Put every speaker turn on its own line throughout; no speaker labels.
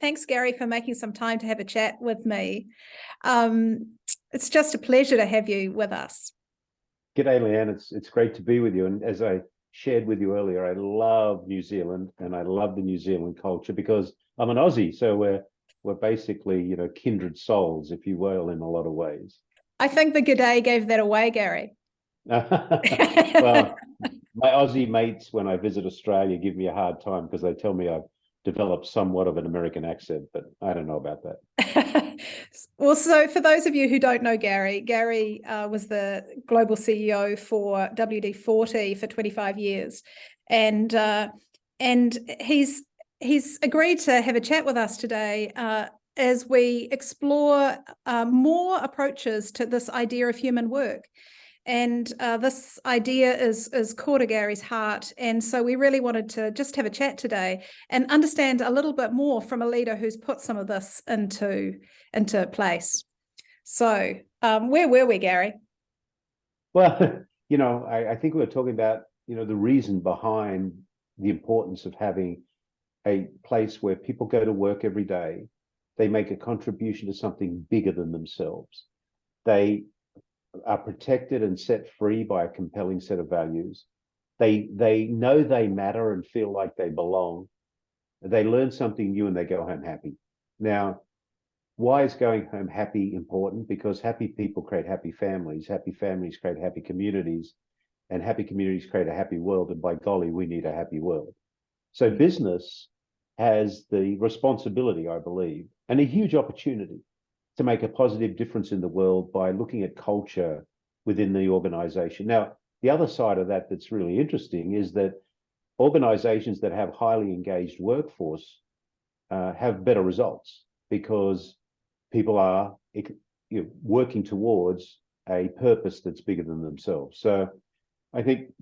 Thanks, Garry, for making some time to have a chat with me. It's just a pleasure to have you with us.
G'day, Leanne. It's great to be with you. And as I shared with you earlier, I love New Zealand and I love the New Zealand culture because I'm an Aussie. So we're basically, kindred souls, if you will, in a lot of ways.
I think the g'day gave that away, Garry.
Well, my Aussie mates, when I visit Australia, give me a hard time because they tell me I've developed somewhat of an American accent, but I don't know about that.
Well, so for those of you who don't know Garry, Garry was the global CEO for WD40 for 25 years, and he's agreed to have a chat with us today as we explore more approaches to this idea of human work. And this idea is core to Garry's heart. And so we really wanted to just have a chat today and understand a little bit more from a leader who's put some of this into place. So where were we, Garry?
Well, I think we were talking about, the reason behind the importance of having a place where people go to work every day. They make a contribution to something bigger than themselves. They are protected and set free by a compelling set of values. They know they matter and feel like they belong. They learn something new and they go home happy. Now, why is going home happy important? Because happy people create happy families create happy communities, and happy communities create a happy world. And by golly, we need a happy world. So business has the responsibility, I believe, and a huge opportunity to make a positive difference in the world by looking at culture within the organization. Now, the other side of that that's really interesting is that organizations that have highly engaged workforce have better results because people are working towards a purpose that's bigger than themselves. So I think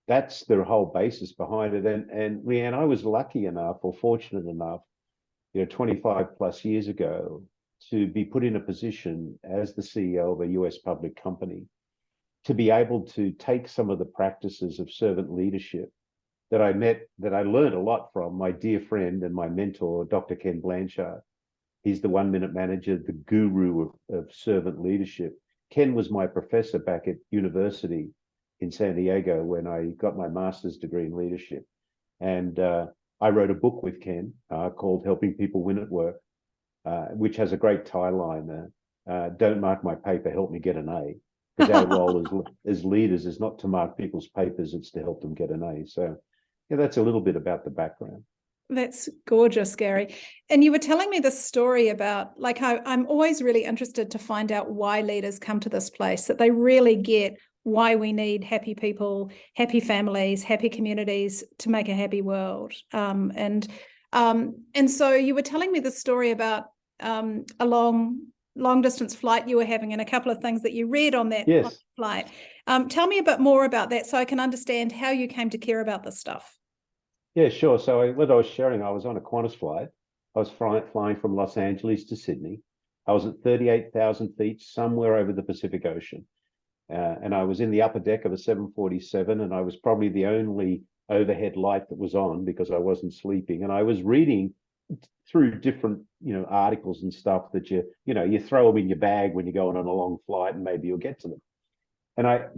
that's the whole basis behind it. And Leanne, I was lucky enough or fortunate enough, 25 plus years ago, to be put in a position as the CEO of a US public company, to be able to take some of the practices of servant leadership that I learned a lot from my dear friend and my mentor, Dr. Ken Blanchard. He's the 1 minute manager, the guru of servant leadership. Ken was my professor back at university in San Diego when I got my master's degree in leadership. And I wrote a book with Ken called Helping People Win at Work, which has a great tagline, don't mark my paper, help me get an A. Because our role as leaders is not to mark people's papers, it's to help them get an A. So that's a little bit about the background.
That's gorgeous, Garry. And you were telling me this story about, I'm always really interested to find out why leaders come to this place, that they really get why we need happy people, happy families, happy communities to make a happy world. And so you were telling me the story about a long distance flight you were having and a couple of things that you read on that flight. Tell me a bit more about that so I can understand how you came to care about this stuff.
Yeah, sure. So what I was sharing, I was on a Qantas flight. I was flying from Los Angeles to Sydney. I was at 38,000 feet somewhere over the Pacific Ocean. And I was in the upper deck of a 747, and I was probably the only overhead light that was on because I wasn't sleeping. And I was reading through different, articles and stuff that you throw them in your bag when you're going on a long flight, and maybe you'll get to them. And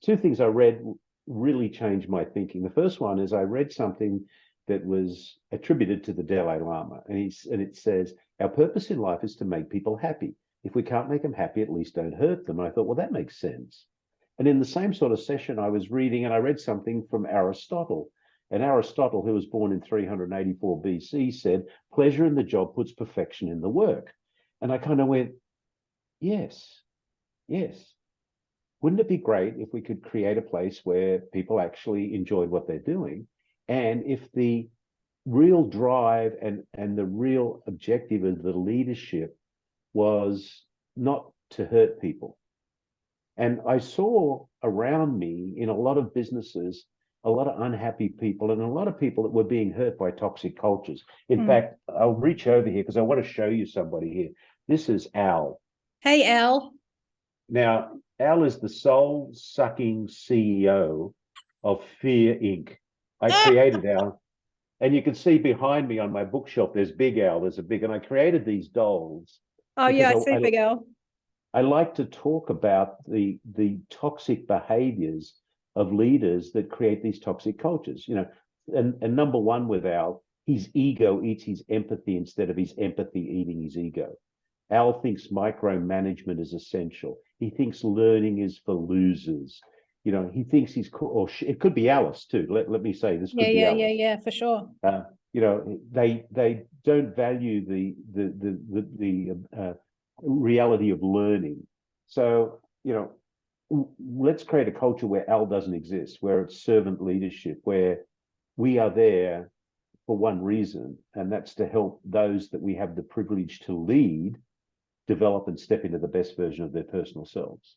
two things I read really changed my thinking. The first one is I read something that was attributed to the Dalai Lama, and it says, our purpose in life is to make people happy. If we can't make them happy, at least don't hurt them. And I thought, well, that makes sense. And in the same sort of session I was reading, and I read something from Aristotle. And Aristotle, who was born in 384 BC, said, pleasure in the job puts perfection in the work. And I kind of went, yes. Wouldn't it be great if we could create a place where people actually enjoyed what they're doing? And if the real drive and the real objective of the leadership was not to hurt people. And I saw around me in a lot of businesses, a lot of unhappy people and a lot of people that were being hurt by toxic cultures. In fact, I'll reach over here because I want to show you somebody here. This is Al.
Hey, Al.
Now, Al is the soul-sucking CEO of Fear Inc. I created Al. And you can see behind me on my bookshelf, there's Big Al, there's a big, and I created these dolls
Oh
because
yeah, I see, Big Al.
I like to talk about the toxic behaviors of leaders that create these toxic cultures. And number one with Al, his ego eats his empathy instead of his empathy eating his ego. Al thinks micromanagement is essential. He thinks learning is for losers. He thinks he's cool, or it could be Alice too. Let me say this
Yeah,
could be
yeah,
Alice.
yeah, for sure.
They don't value the reality of learning. So let's create a culture where Al doesn't exist, where it's servant leadership, where we are there for one reason, and that's to help those that we have the privilege to lead develop and step into the best version of their personal selves.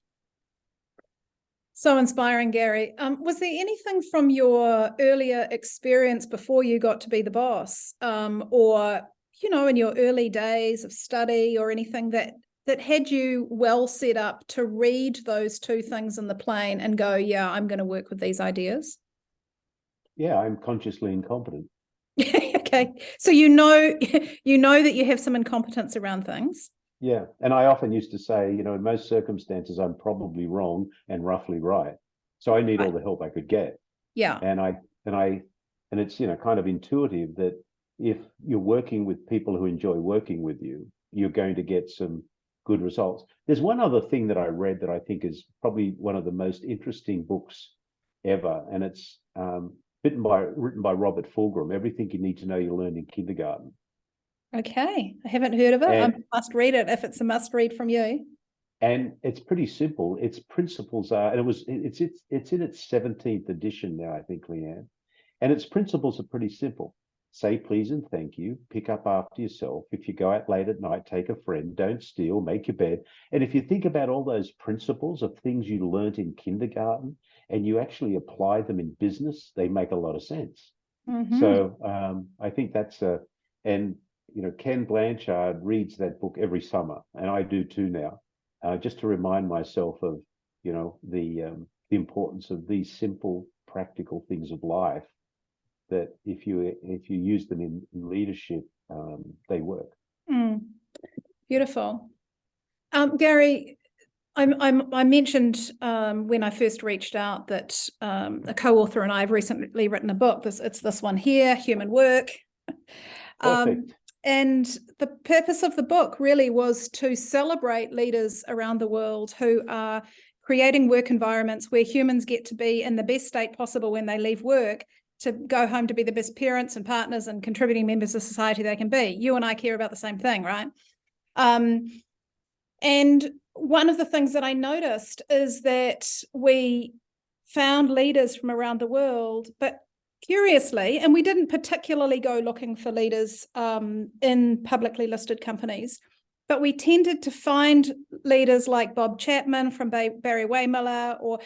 So inspiring, Garry. Was there anything from your earlier experience before you got to be the boss, or in your early days of study, or anything that had you well set up to read those two things in the plane and go, yeah, I'm going to work with these ideas?
Yeah, I'm consciously incompetent.
Okay, so you know that you have some incompetence around things.
Yeah, and I often used to say, in most circumstances, I'm probably wrong and roughly right. So I need all the help I could get.
Yeah.
And it's kind of intuitive that if you're working with people who enjoy working with you, you're going to get some good results. There's one other thing that I read that I think is probably one of the most interesting books ever, and it's written by Robert Fulghum. Everything you need to know you learned in kindergarten.
Okay, I haven't heard of it. I must read it if it's a must read from you.
And it's pretty simple. Its principles are, and it's in its 17th edition now, I think, Leanne. And its principles are pretty simple. Say please and thank you. Pick up after yourself. If you go out late at night, take a friend. Don't steal. Make your bed. And if you think about all those principles of things you learned in kindergarten and you actually apply them in business, they make a lot of sense.
Mm-hmm.
So I think that's and Ken Blanchard reads that book every summer, and I do too now, just to remind myself of the importance of these simple, practical things of life. That if you use them in leadership, they work.
Beautiful, Garry. I mentioned when I first reached out that a co-author and I have recently written a book. It's this one here, Human Work.
Perfect.
And the purpose of the book really was to celebrate leaders around the world who are creating work environments where humans get to be in the best state possible when they leave work, to go home to be the best parents and partners and contributing members of society they can be. You and I care about the same thing, right? And one of the things that I noticed is that we found leaders from around the world, but curiously, and we didn't particularly go looking for leaders in publicly listed companies, but we tended to find leaders like Bob Chapman from Barry Waymiller, or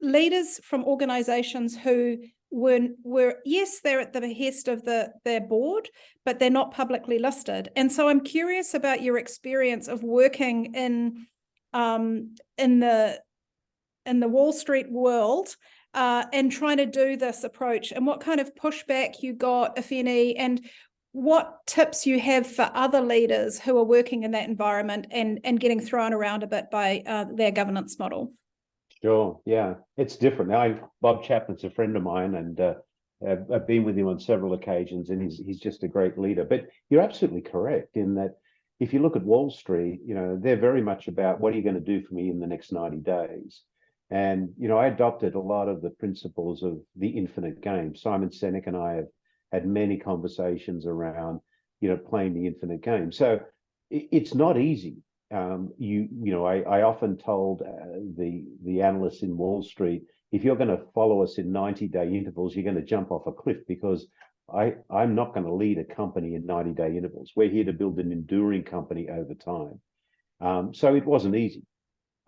leaders from organizations who were yes, they're at the behest of their board, but they're not publicly listed. And so I'm curious about your experience of working in the Wall Street world and trying to do this approach, and what kind of pushback you got, if any, and what tips you have for other leaders who are working in that environment and getting thrown around a bit by their governance model.
Sure. Yeah, it's different. Bob Chapman's a friend of mine, and I've been with him on several occasions, and he's just a great leader. But you're absolutely correct in that if you look at Wall Street, they're very much about what are you going to do for me in the next 90 days. And I adopted a lot of the principles of the infinite game. Simon Sinek and I have had many conversations around playing the infinite game. So it's not easy. I often told the analysts in Wall Street, if you're going to follow us in 90-day intervals, you're going to jump off a cliff, because I'm not going to lead a company in 90-day intervals. We're here to build an enduring company over time. So it wasn't easy.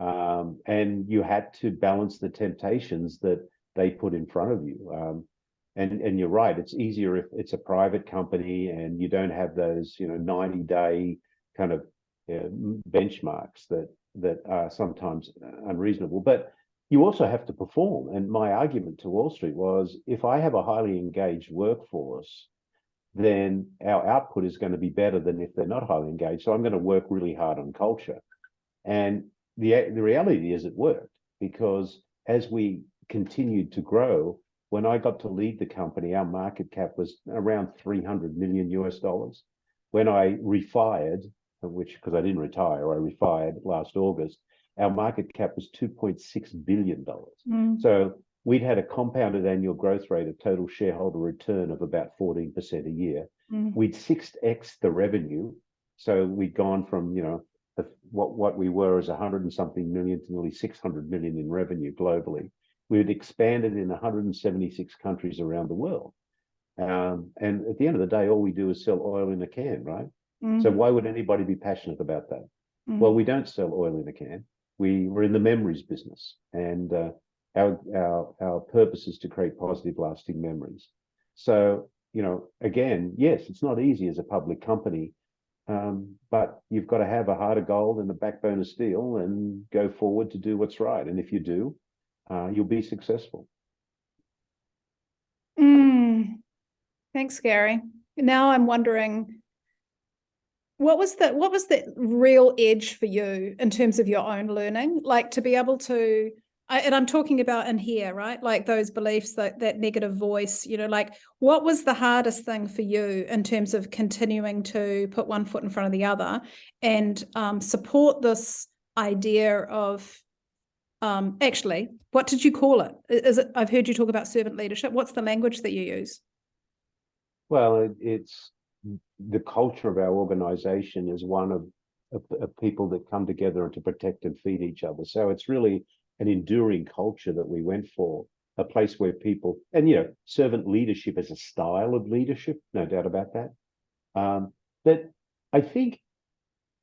And you had to balance the temptations that they put in front of you. And you're right, it's easier if it's a private company and you don't have those 90-day kind of benchmarks that are sometimes unreasonable. But you also have to perform. And my argument to Wall Street was, if I have a highly engaged workforce, then our output is going to be better than if they're not highly engaged. So I'm going to work really hard on culture. And the reality is it worked, because as we continued to grow, when I got to lead the company, our market cap was around 300 million US dollars. When I refired, which, because I didn't retire, I refired last August, our market cap was $2.6 billion. So we'd had a compounded annual growth rate of total shareholder return of about 14% a year. We'd 6x the revenue. So we'd gone from, what we were as 100 and something million to nearly 600 million in revenue globally. We had expanded in 176 countries around the world. And at the end of the day, all we do is sell oil in a can, right? So why would anybody be passionate about that? Well, we don't sell oil in a can. We're in the memories business, and our purpose is to create positive, lasting memories. So, again, yes, it's not easy as a public company, but you've got to have a heart of gold and a backbone of steel and go forward to do what's right. And if you do, you'll be successful.
Thanks, Garry. Now I'm wondering, what was the real edge for you in terms of your own learning? Like, to be able to, and I'm talking about in here, right? Like those beliefs, that negative voice, like, what was the hardest thing for you in terms of continuing to put one foot in front of the other and support this idea of, actually, what did you call it? Is it, I've heard you talk about servant leadership. What's the language that you use?
Well, it's the culture of our organization is one of people that come together to protect and feed each other. So it's really an enduring culture that we went for, a place where people, and servant leadership is a style of leadership, no doubt about that. But I think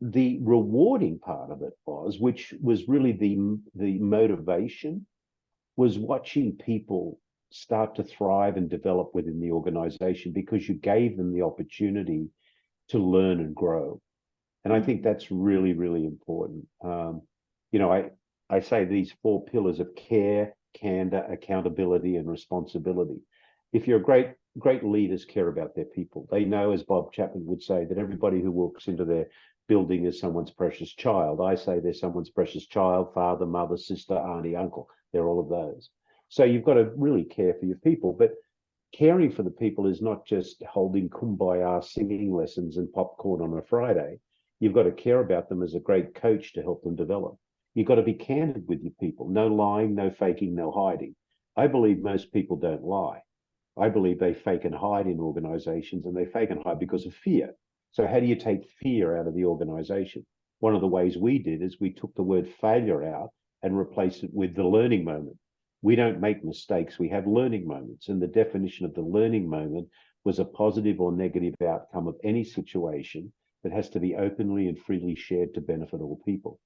the rewarding part of it was, which was really the motivation, was watching people start to thrive and develop within the organization, because you gave them the opportunity to learn and grow. And I think that's really, really important. I say these 4 pillars of care, candor, accountability, and responsibility. If you're great leaders care about their people. They know, as Bob Chapman would say, that everybody who walks into their building is someone's precious child. I say they're someone's precious child, father, mother, sister, auntie, uncle. They're all of those. So you've got to really care for your people. But caring for the people is not just holding kumbaya singing lessons and popcorn on a Friday. You've got to care about them as a great coach to help them develop. You've got to be candid with your people. No lying, no faking, no hiding. I believe most people don't lie. I believe they fake and hide in organizations, and they fake and hide because of fear. So how do you take fear out of the organization? One of the ways we did is we took the word failure out and replaced it with the learning moment. We don't make mistakes, we have learning moments. And the definition of the learning moment was a positive or negative outcome of any situation that has to be openly and freely shared to benefit all people.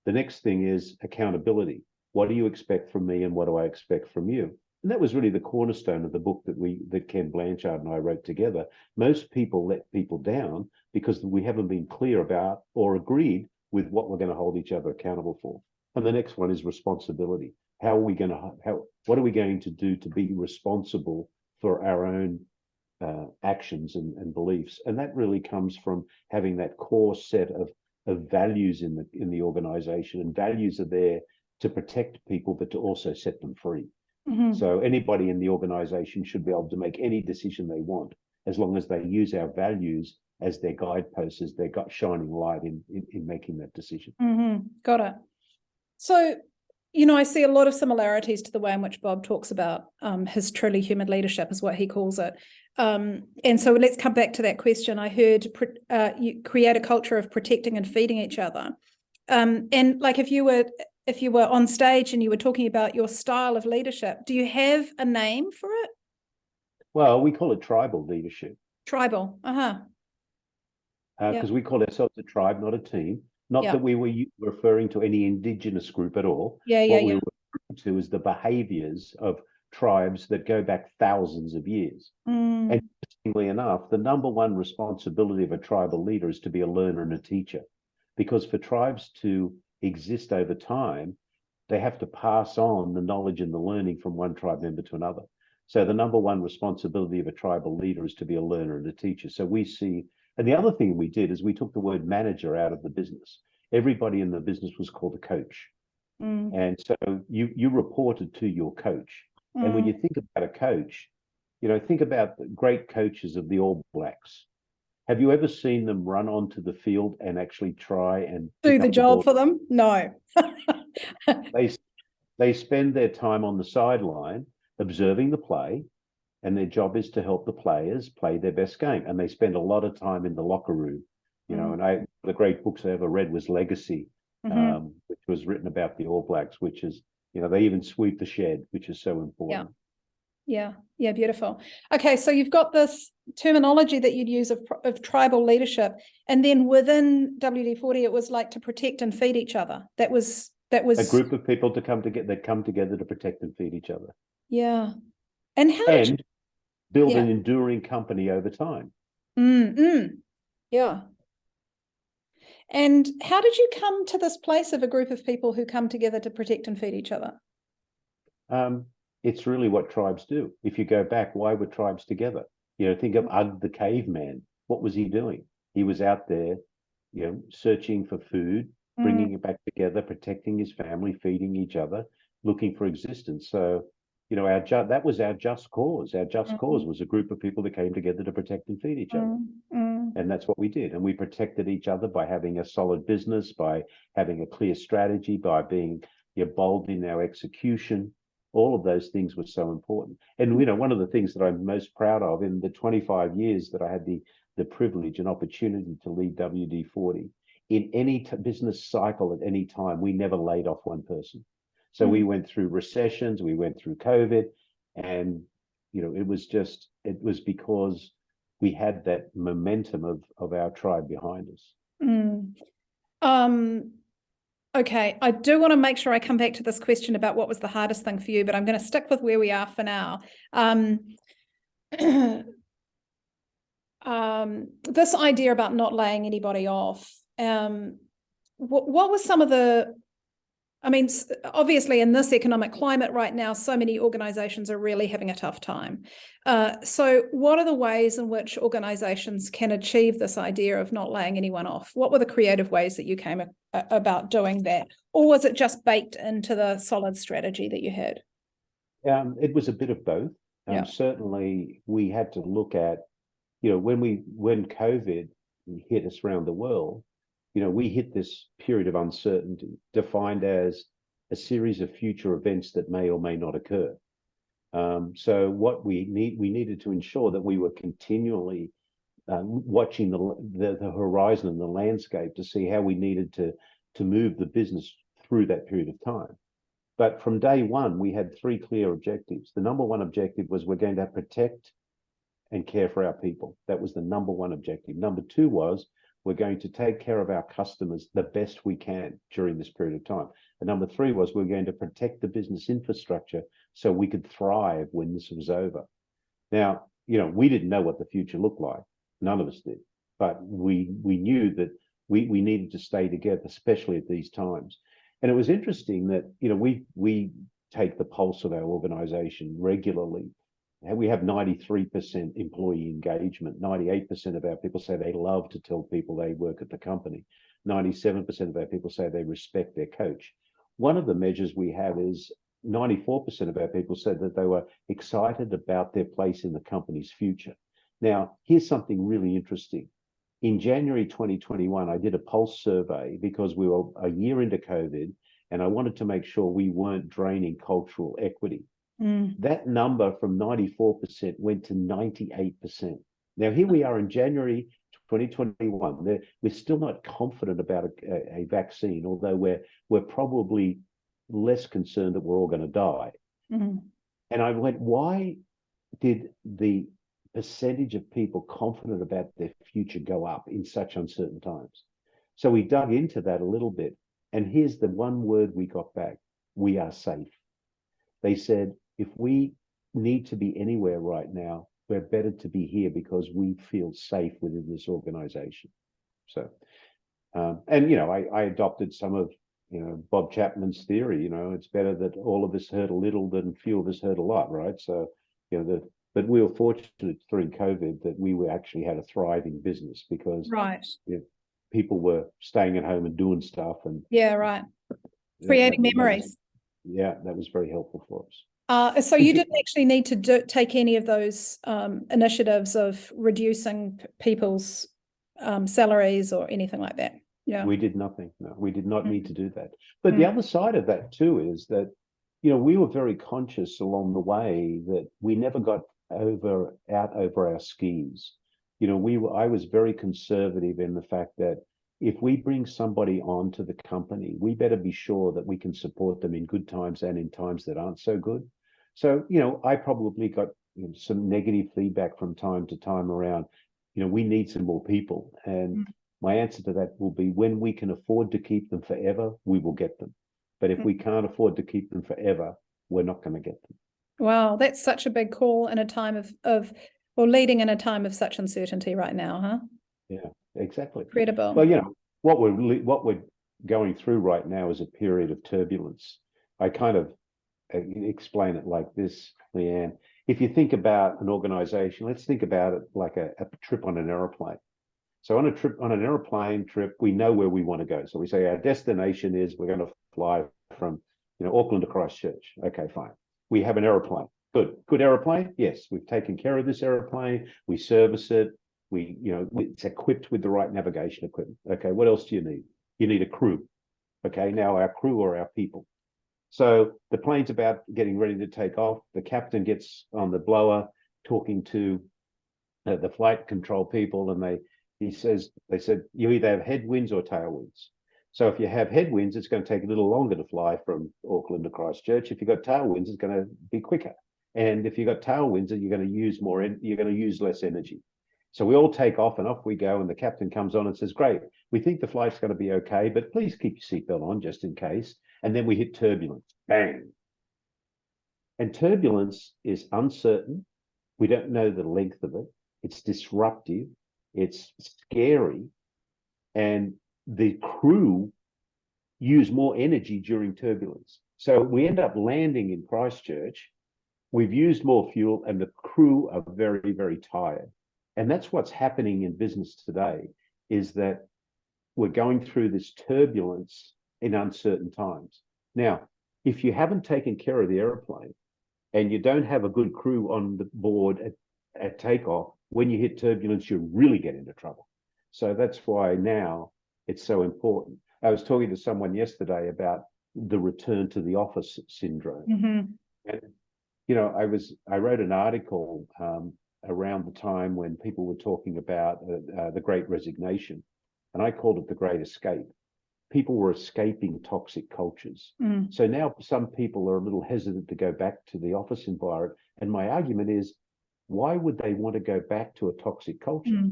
The next thing is accountability. What do you expect from me, and what do I expect from you? And that was really the cornerstone of the book that Ken Blanchard and I wrote together. Most people let people down because we haven't been clear about or agreed with what we're going to hold each other accountable for. And the next one is responsibility. What are we going to do to be responsible for our own actions and beliefs? And that really comes from having that core set of values in the organization. And values are there to protect people, but to also set them free. So anybody in the organization should be able to make any decision they want, as long as they use our values as their guideposts, as their shining light in making that decision.
Got it. So, I see a lot of similarities to the way in which Bob talks about his truly human leadership, is what he calls it. And so let's come back to that question. I heard you create a culture of protecting and feeding each other. And like, if you were on stage and you were talking about your style of leadership, do you have a name for it?
Well, we call it tribal leadership.
Tribal,
Because we call ourselves a tribe, not a team. Not that we were referring to any indigenous group at all. What we were referring to is the behaviors of tribes that go back thousands of years. And interestingly enough, the number one responsibility of a tribal leader is to be a learner and a teacher. Because for tribes to exist over time, they have to pass on the knowledge and the learning from one tribe member to another. So the number one responsibility of a tribal leader is to be a learner and a teacher. So we see, and the other thing we did is we took the word manager out of the business. Everybody in the business was called a coach. And so you reported to your coach. And when you think about a coach, think about the great coaches of the All Blacks. Have you ever seen them run onto the field and actually try and
do the job for them? No.
They spend their time on the sideline observing the play, and their job is to help the players play their best game. And they spend a lot of time in the locker room, and the great books I ever read was Legacy, which was written about the All Blacks, which is, they even sweep the shed, which is so important.
Yeah, beautiful. Okay, so you've got this terminology that you'd use of tribal leadership, and then within WD40, it was like to protect and feed each other. That was
a group of people to come together to protect and feed each other.
Yeah, and
build an enduring company over time.
Yeah. And how did you come to this place of a group of people who come together to protect and feed each other?
It's really what tribes do. If you go back, why were tribes together? Think of Ugg the caveman. What was he doing? He was out there, searching for food, bringing it back together, protecting his family, feeding each other, looking for existence. So, that was our just cause. Our just cause was a group of people that came together to protect and feed each other. And that's what we did. And we protected each other by having a solid business, by having a clear strategy, by being bold in our execution. All of those things were so important. And, one of the things that I'm most proud of in the 25 years that I had the privilege and opportunity to lead WD40, in any business cycle at any time, we never laid off one person. So we went through recessions, we went through COVID, and, it was because we had that momentum of our tribe behind us.
Okay, I do want to make sure I come back to this question about what was the hardest thing for you, but I'm going to stick with where we are for now. This idea about not laying anybody off, what was some of the, obviously in this economic climate right now, so many organizations are really having a tough time. So what are the ways in which organizations can achieve this idea of not laying anyone off? What were the creative ways that you came about doing that? Or was it just baked into the solid strategy that you had?
It was a bit of both. Certainly we had to look at, when COVID hit us around the world, we hit this period of uncertainty defined as a series of future events that may or may not occur. So what we needed to ensure that we were continually watching the horizon and the landscape to see how we needed to move the business through that period of time. But from day one, we had three clear objectives. The number one objective was we're going to protect and care for our people. That was the number one objective. Number two was we're going to take care of our customers the best we can during this period of time. And number three was we're going to protect the business infrastructure so we could thrive when this was over. Now, we didn't know what the future looked like. None of us did. But we knew that we needed to stay together, especially at these times. And it was interesting that, we take the pulse of our organization regularly. We have 93% employee engagement. 98% of our people say they love to tell people they work at the company. 97% of our people say they respect their coach. One of the measures we have is 94% of our people said that they were excited about their place in the company's future. Now, here's something really interesting. In January 2021, I did a pulse survey because we were a year into COVID, and I wanted to make sure we weren't draining cultural equity. That number from 94% went to 98%. Now, here we are in January 2021. We're still not confident about a vaccine, although we're probably less concerned that we're all going to die. And I went, why did the percentage of people confident about their future go up in such uncertain times? So we dug into that a little bit. And here's the one word we got back: we are safe. They said, if we need to be anywhere right now, we're better to be here because we feel safe within this organization. So, I adopted some of Bob Chapman's theory, it's better that all of us hurt a little than few of us hurt a lot, right? So, but we were fortunate during COVID that we actually had a thriving business because
Right.
people were staying at home and doing stuff. And
yeah, right. Creating memories.
That was very helpful for us.
So you didn't actually need to take any of those initiatives of reducing people's salaries or anything like that. Yeah,
we did nothing. No, we did not need to do that. But the other side of that too is that, we were very conscious along the way that we never got out over our skis. I was very conservative in the fact that if we bring somebody onto the company, we better be sure that we can support them in good times and in times that aren't so good. So, I probably got some negative feedback from time to time around, we need some more people. And my answer to that will be when we can afford to keep them forever, we will get them. But if we can't afford to keep them forever, we're not going to get them.
Wow, that's such a big call in a time leading in a time of such uncertainty right now, huh?
Yeah, exactly.
Incredible.
Well, what we're going through right now is a period of turbulence. I kind of explain it like this, Leanne. If you think about an organization, let's think about it like a trip on an aeroplane. So on an airplane trip, we know where we want to go. So we say our destination is we're going to fly from Auckland to Christchurch. Okay, fine. We have an airplane. Good airplane. Yes, we've taken care of this airplane. We service it. It's equipped with the right navigation equipment. Okay, what else do you need? You need a crew. Okay, now our crew are our people. So the plane's about getting ready to take off. The captain gets on the blower talking to the flight control people, and they said you either have headwinds or tailwinds. So if you have headwinds, it's going to take a little longer to fly from Auckland to Christchurch. If you've got tailwinds, it's going to be quicker. And if you've got tailwinds, you're going to use you're going to use less energy. So we all take off and off we go. And the captain comes on and says, great, we think the flight's going to be okay, but please keep your seatbelt on just in case. And then we hit turbulence, bang. And turbulence is uncertain. We don't know the length of it. It's disruptive. It's scary. And the crew use more energy during turbulence. So we end up landing in Christchurch. We've used more fuel and the crew are very, very tired. And that's what's happening in business today, is that we're going through this turbulence in uncertain times. Now, if you haven't taken care of the airplane and you don't have a good crew on the board at takeoff, when you hit turbulence, you really get into trouble. So that's why now it's so important. I was talking to someone yesterday about the return to the office syndrome. And, I wrote an article around the time when people were talking about the Great Resignation, and I called it the Great Escape. People were escaping toxic cultures. So now some people are a little hesitant to go back to the office environment. And my argument is, why would they want to go back to a toxic culture?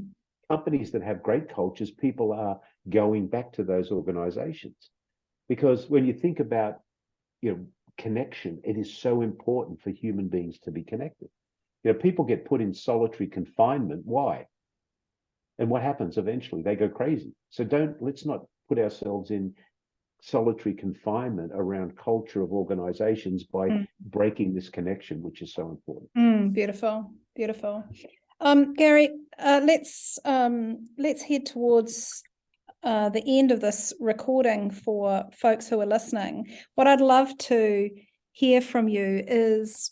Companies that have great cultures, people are going back to those organizations. Because when you think about, connection, it is so important for human beings to be connected. People get put in solitary confinement. Why? And what happens eventually? They go crazy. So let's not put ourselves in solitary confinement around culture of organizations by breaking this connection, which is so important.
Beautiful. Garry, let's head towards the end of this recording for folks who are listening. What I'd love to hear from you is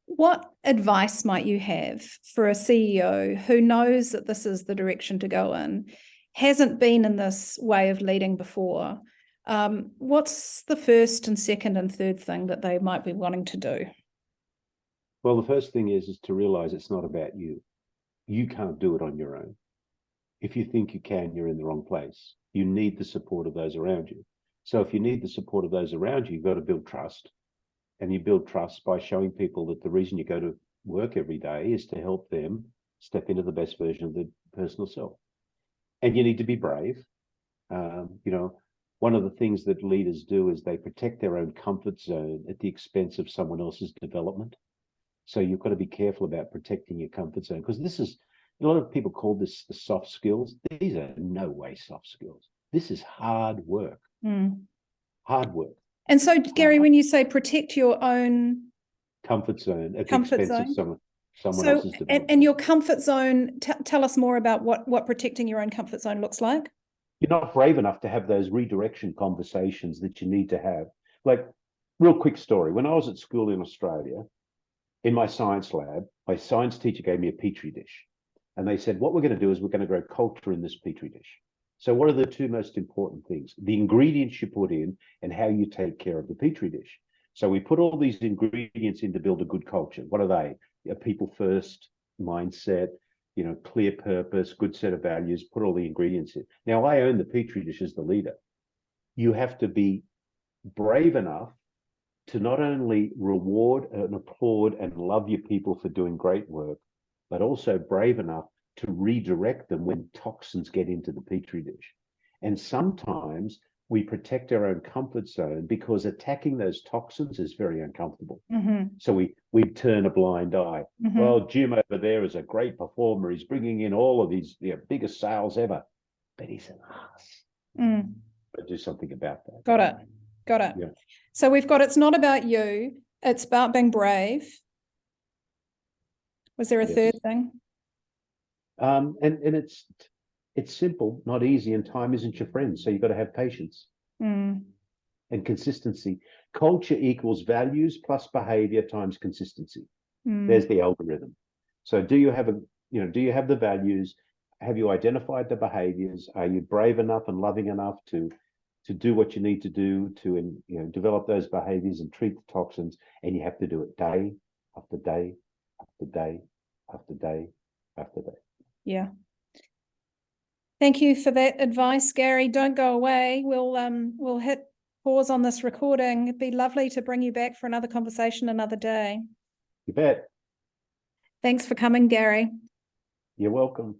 what advice might you have for a CEO who knows that this is the direction to go in, hasn't been in this way of leading before? What's the first and second and third thing that they might be wanting to do?
Well, the first thing is to realize it's not about you. You can't do it on your own. If you think you can, you're in the wrong place. You need the support of those around you. So if you need the support of those around you, you've got to build trust. And you build trust by showing people that the reason you go to work every day is to help them step into the best version of their personal self. And you need to be brave. One of the things that leaders do is they protect their own comfort zone at the expense of someone else's development. So you've got to be careful about protecting your comfort zone, because this is, a lot of people call this the soft skills. These are no way soft skills. This is hard work. Hard work.
And so, Garry, when you say protect your own
comfort zone at
comfort
the expense
zone.
of someone else's development.
And your comfort zone, tell us more about what protecting your own comfort zone looks like.
You're not brave enough to have those redirection conversations that you need to have. Like, real quick story. When I was at school in Australia, in my science lab, my science teacher gave me a petri dish. And they said, what we're going to do is we're going to grow culture in this petri dish. So what are the two most important things? The ingredients you put in and how you take care of the petri dish. So we put all these ingredients in to build a good culture. What are they? A people first mindset, clear purpose, good set of values, put all the ingredients in. Now, I own the petri dish as the leader. You have to be brave enough to not only reward and applaud and love your people for doing great work, but also brave enough to redirect them when toxins get into the petri dish. And sometimes we protect our own comfort zone because attacking those toxins is very uncomfortable. So we turn a blind eye. Well, Jim over there is a great performer. He's bringing in all of these biggest sales ever, but he's an ass. But do something about that.
Got it.
Yeah.
So we've got, it's not about you, it's about being brave. Was there a third thing?
And it's simple, not easy, and time isn't your friend. So you've got to have patience and consistency. Culture equals values plus behavior times consistency. There's the algorithm. So do you have the values? Have you identified the behaviors? Are you brave enough and loving enough to do what you need to do to develop those behaviors and treat the toxins? And you have to do it day after day after day after day after day.
Yeah. Thank you for that advice, Garry. Don't go away. We'll hit pause on this recording. It'd be lovely to bring you back for another conversation another day.
You bet.
Thanks for coming, Garry.
You're welcome.